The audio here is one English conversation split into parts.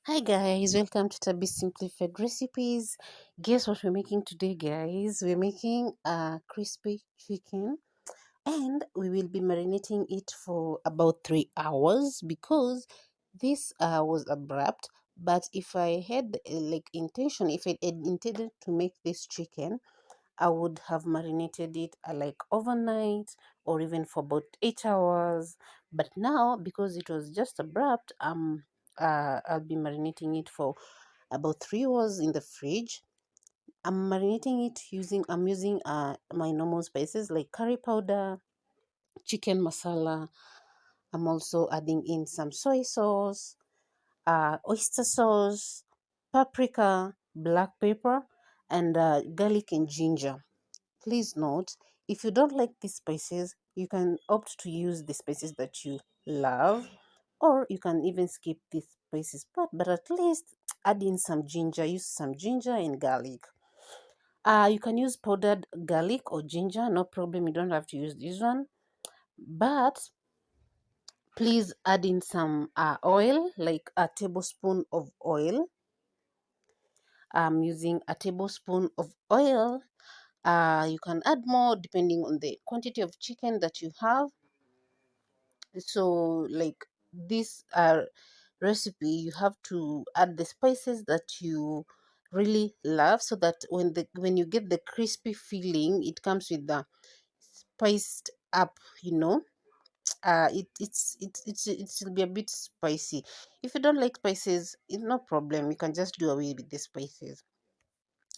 Hi guys, welcome to Tabby's Simplified Recipes. Guess what we're making today, guys? We're making a crispy chicken and we will be marinating it for about 3 hours because this was abrupt. But if I had if I had intended to make this chicken, I would have marinated it like overnight or even for about 8 hours. But now, because it was just abrupt, I'll be marinating it for about 3 hours in the fridge. I'm using my normal spices like curry powder, chicken masala. I'm also adding in some soy sauce, oyster sauce, paprika, black pepper, and garlic and ginger. Please note, if you don't like these spices, you can opt to use the spices that you love, or you can even skip these spices. But at least add in some ginger, use some ginger and garlic. You can use powdered garlic or ginger, no problem. You don't have to use this one. But please add in some oil, like a tablespoon of oil. I'm using a tablespoon of oil. You can add more depending on the quantity of chicken that you have. So, like this recipe, you have to add the spices that you really love, so that when you get the crispy feeling, it comes with the spiced up. It'll be a bit spicy. If you don't like spices, it's no problem. You can just do away with the spices.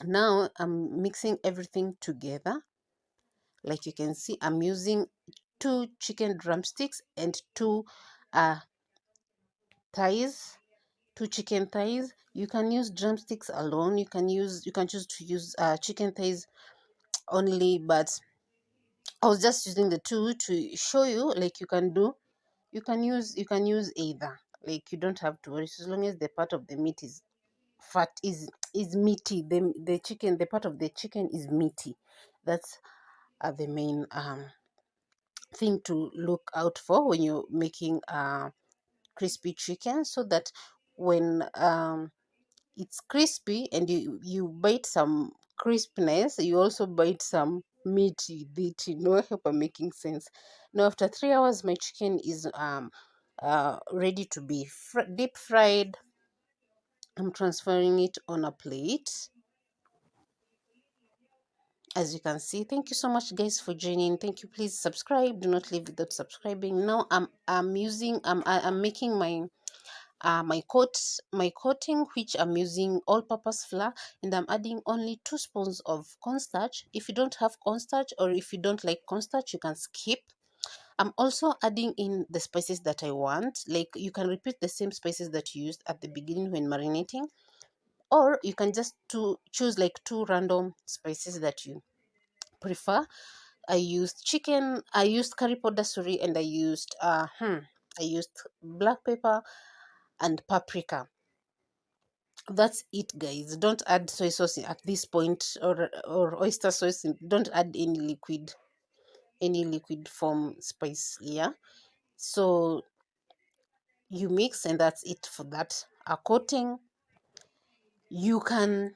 Now I'm mixing everything together. Like you can see, I'm using two chicken drumsticks and uh thighs, two chicken thighs. You can use drumsticks alone. You can choose to use chicken thighs only, but I was just using the two to show you. Like you can use either. Like you don't have to worry, so as long as the part of the meat is fat is meaty. The part of the chicken is meaty. That's the main thing to look out for when you're making crispy chicken, so that when it's crispy and you bite some crispness, you also bite some meat with it. I hope I'm making sense. Now after 3 hours, my chicken is ready to be deep fried. I'm transferring it on a plate. As you can see, thank you so much guys for joining. Thank you. Please subscribe, do not leave without subscribing. Now I'm making my coating, which I'm using all-purpose flour, and I'm adding only 2 spoons of cornstarch. If you don't have cornstarch, or if you don't like cornstarch, you can skip. I'm also adding in the spices that I want. Like you can repeat the same spices that you used at the beginning when marinating, or you can just choose like two random spices that you prefer. I used curry powder, sorry, and I used black pepper and paprika. That's it, guys. Don't add soy sauce at this point, or oyster sauce. Don't add any liquid form spice. Yeah. So you mix, and that's it for that. A coating. You can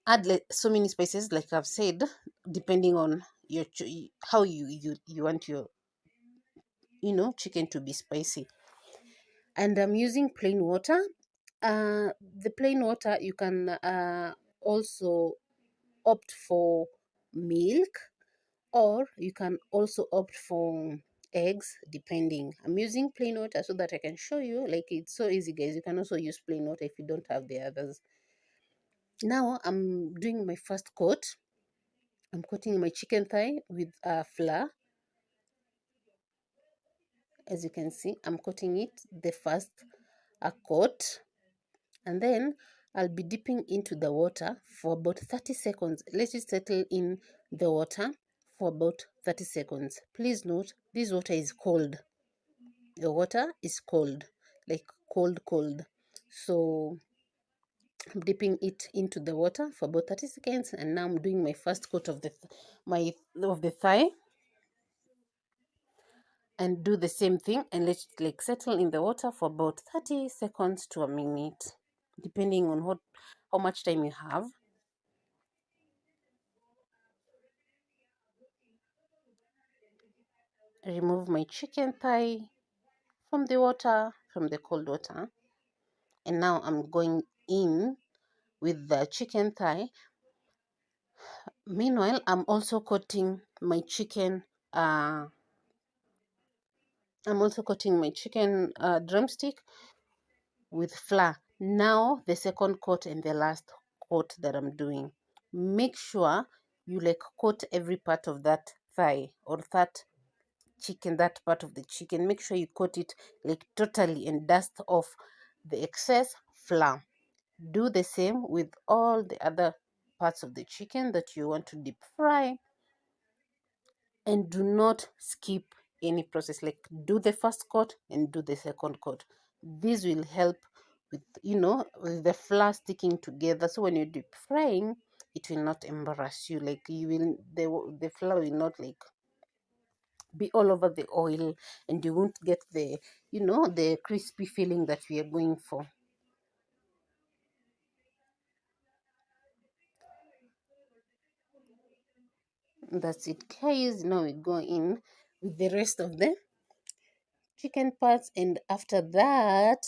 add like so many spices, like I've said, depending on how you want your chicken to be spicy. And I'm using plain water. The plain water, you can also opt for milk, or you can also opt for eggs, depending. I'm using plain water so that I can show you. Like it's so easy, guys. You can also use plain water if you don't have the others. Now I'm doing my first coat. I'm coating my chicken thigh with flour. As you can see, I'm coating it the first coat, and then I'll be dipping into the water for about 30 seconds. Let it settle in the water for about 30 seconds. Please note, this water is cold. The water is cold, like cold, cold. So I'm dipping it into the water for about 30 seconds, and now I'm doing my first coat of the thigh. and do the same thing and let it like settle in the water for about 30 seconds to a minute, depending on how much time you have. Remove my chicken thigh from the water, from the cold water, and now I'm going in with the chicken thigh. Meanwhile, I'm also coating my chicken. I'm also coating my chicken drumstick with flour. Now the second coat and the last coat that I'm doing. Make sure you like coat every part of that thigh or that chicken, that part of the chicken. Make sure you coat it like totally and dust off the excess flour. Do the same with all the other parts of the chicken that you want to deep fry, and do not skip any process. Like do the first coat and do the second coat. This will help with with the flour sticking together, so when you're deep frying it will not embarrass you. Like you will the flour will not like be all over the oil, and you won't get the crispy feeling that we are going for. That's it, guys. Now we go in with the rest of the chicken parts, and after that,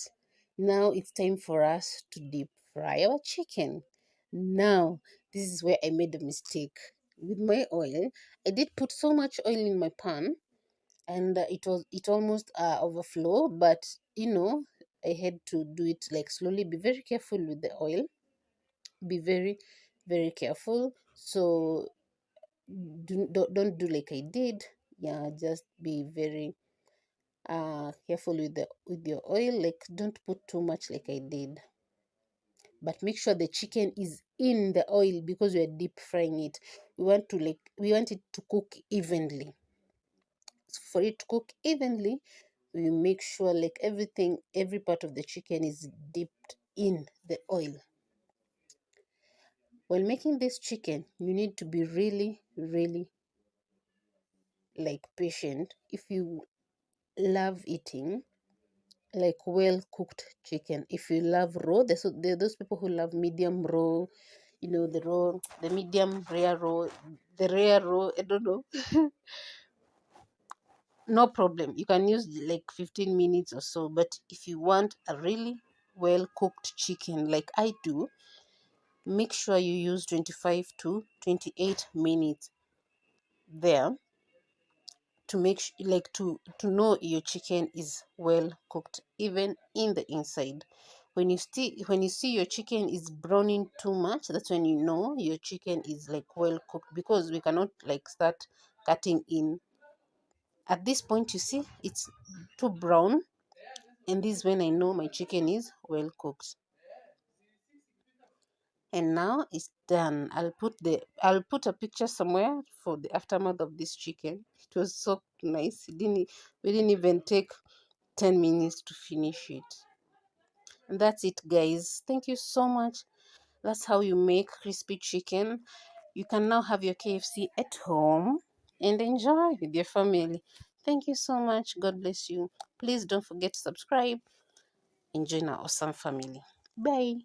now it's time for us to deep fry our chicken. Now, this is where I made a mistake with my oil. I did put so much oil in my pan, and it almost overflow, but I had to do it like slowly. Be very careful with the oil. Be very, very careful. So don't do like I did. Yeah, just be very careful with your oil. Like don't put too much like I did, but make sure the chicken is in the oil because we are deep frying it. We want it to cook evenly. So for it to cook evenly, we make sure like every part of the chicken is dipped in the oil. While making this chicken, you need to be really, really like patient if you love eating like well cooked chicken. If you love raw, there are those people who love medium raw, the raw, the medium rare raw, the rare raw, I don't know. No problem, you can use like 15 minutes or so. But if you want a really well cooked chicken like I do, make sure you use 25 to 28 minutes there, to like to know your chicken is well cooked even in the inside. When you see your chicken is browning too much, that's when you know your chicken is like well cooked, because we cannot like start cutting in. At this point, you see it's too brown, and this is when I know my chicken is well cooked. And now it's done. I'll put a picture somewhere for the aftermath of this chicken. It was so nice. We didn't even take 10 minutes to finish it. And that's it, guys. Thank you so much. That's how you make crispy chicken. You can now have your KFC at home and enjoy with your family. Thank you so much. God bless you. Please don't forget to subscribe and join our awesome family. Bye.